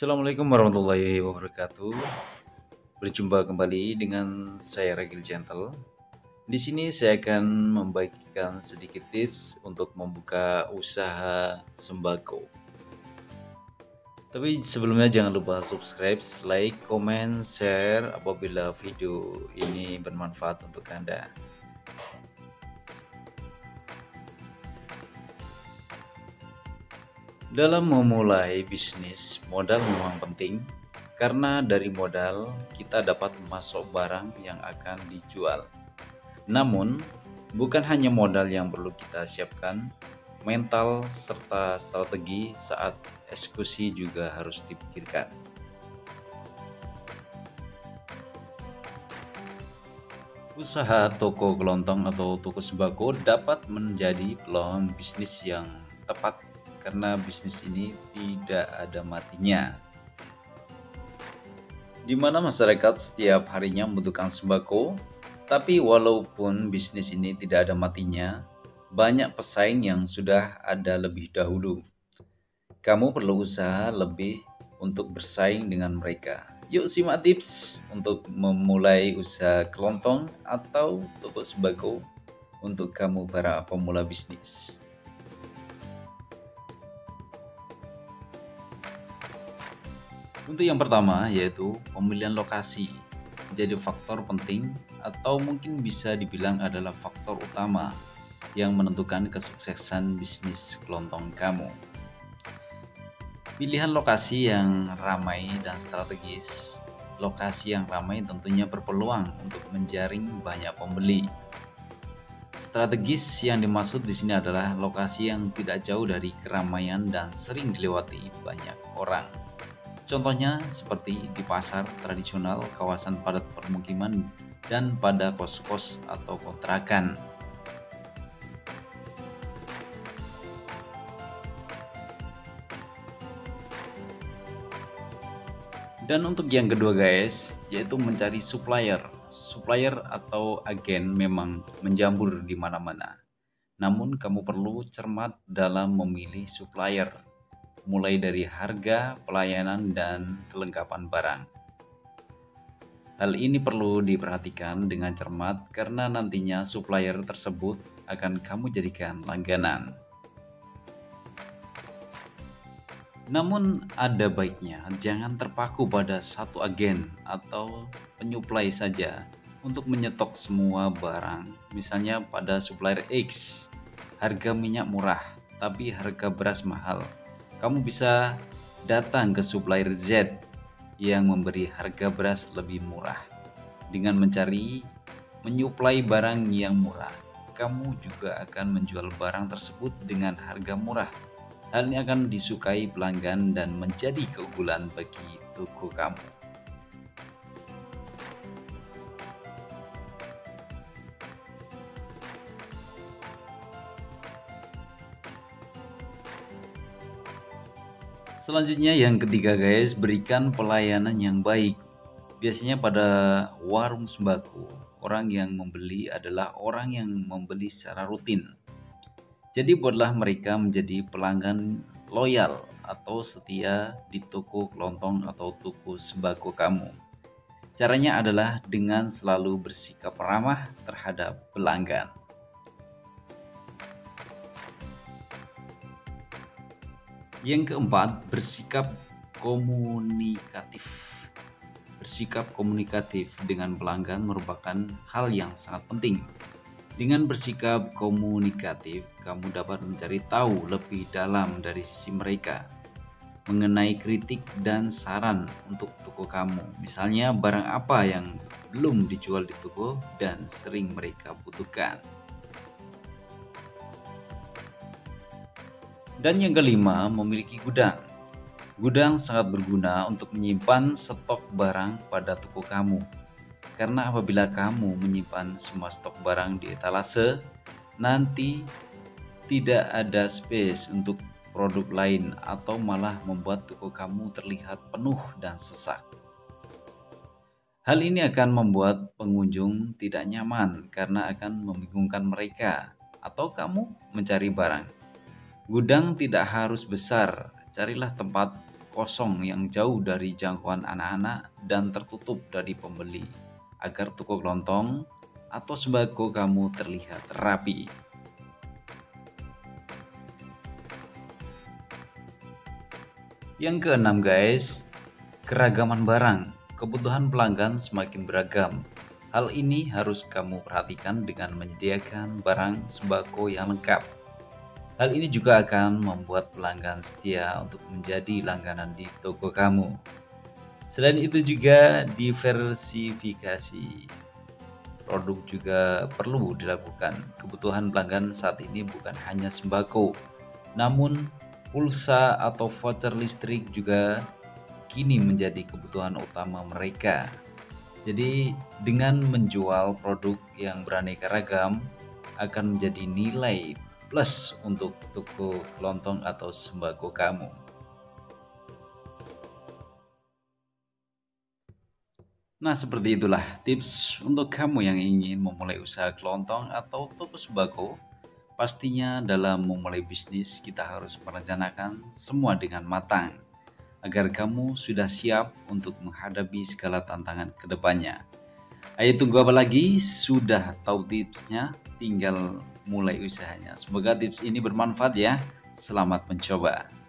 Assalamualaikum warahmatullahi wabarakatuh. Berjumpa kembali dengan saya Regil Gentle. Di sini saya akan membagikan sedikit tips untuk membuka usaha sembako. Tapi sebelumnya jangan lupa subscribe, like, komen, share apabila video ini bermanfaat untuk Anda. Dalam memulai bisnis, modal memang penting karena dari modal kita dapat masuk barang yang akan dijual. Namun, bukan hanya modal yang perlu kita siapkan, mental serta strategi saat eksekusi juga harus dipikirkan. Usaha toko kelontong atau toko sembako dapat menjadi peluang bisnis yang tepat karena bisnis ini tidak ada matinya, di mana masyarakat setiap harinya membutuhkan sembako. Tapi walaupun bisnis ini tidak ada matinya, banyak pesaing yang sudah ada lebih dahulu. Kamu perlu usaha lebih untuk bersaing dengan mereka. Yuk simak tips untuk memulai usaha kelontong atau toko sembako untuk kamu para pemula bisnis. Untuk yang pertama yaitu pemilihan lokasi menjadi faktor penting atau mungkin bisa dibilang adalah faktor utama yang menentukan kesuksesan bisnis kelontong kamu. Pilihan lokasi yang ramai dan strategis. Lokasi yang ramai tentunya berpeluang untuk menjaring banyak pembeli. Strategis yang dimaksud di sini adalah lokasi yang tidak jauh dari keramaian dan sering dilewati banyak orang. Contohnya seperti di pasar tradisional, kawasan padat permukiman, dan pada kos-kos atau kontrakan. Dan untuk yang kedua guys, yaitu mencari supplier. Supplier atau agen memang menjamur di mana-mana. Namun kamu perlu cermat dalam memilih supplier, mulai dari harga, pelayanan, dan kelengkapan barang. Hal ini perlu diperhatikan dengan cermat karena nantinya supplier tersebut akan kamu jadikan langganan. Namun ada baiknya jangan terpaku pada satu agen atau penyuplai saja untuk menyetok semua barang. Misalnya pada supplier X, harga minyak murah tapi harga beras mahal. Kamu bisa datang ke supplier Z yang memberi harga beras lebih murah. Dengan menyuplai barang yang murah, kamu juga akan menjual barang tersebut dengan harga murah. Hal ini akan disukai pelanggan dan menjadi keunggulan bagi toko kamu. Selanjutnya yang ketiga guys, berikan pelayanan yang baik. Biasanya pada warung sembako, orang yang membeli adalah orang yang membeli secara rutin. Jadi buatlah mereka menjadi pelanggan loyal atau setia di toko kelontong atau toko sembako kamu. Caranya adalah dengan selalu bersikap ramah terhadap pelanggan. Yang keempat, bersikap komunikatif. Bersikap komunikatif dengan pelanggan merupakan hal yang sangat penting. Dengan bersikap komunikatif, kamu dapat mencari tahu lebih dalam dari sisi mereka mengenai kritik dan saran untuk toko kamu. Misalnya barang apa yang belum dijual di toko dan sering mereka butuhkan. Dan yang kelima, memiliki gudang. Gudang sangat berguna untuk menyimpan stok barang pada toko kamu. Karena apabila kamu menyimpan semua stok barang di etalase, nanti tidak ada space untuk produk lain atau malah membuat toko kamu terlihat penuh dan sesak. Hal ini akan membuat pengunjung tidak nyaman karena akan membingungkan mereka atau kamu mencari barang. Gudang tidak harus besar, carilah tempat kosong yang jauh dari jangkauan anak-anak dan tertutup dari pembeli, agar toko kelontong atau sembako kamu terlihat rapi. Yang keenam guys, keragaman barang. Kebutuhan pelanggan semakin beragam. Hal ini harus kamu perhatikan dengan menyediakan barang sembako yang lengkap. Hal ini juga akan membuat pelanggan setia untuk menjadi langganan di toko kamu. Selain itu juga diversifikasi produk juga perlu dilakukan. Kebutuhan pelanggan saat ini bukan hanya sembako, namun pulsa atau voucher listrik juga kini menjadi kebutuhan utama mereka. Jadi dengan menjual produk yang beraneka ragam akan menjadi nilai plus untuk toko kelontong atau sembako kamu. Nah, seperti itulah tips untuk kamu yang ingin memulai usaha kelontong atau toko sembako. Pastinya dalam memulai bisnis kita harus merencanakan semua dengan matang agar kamu sudah siap untuk menghadapi segala tantangan ke depannya. Ayo tunggu apa lagi? Sudah tahu tipsnya, tinggal mulai usahanya. Semoga tips ini bermanfaat ya. Selamat mencoba.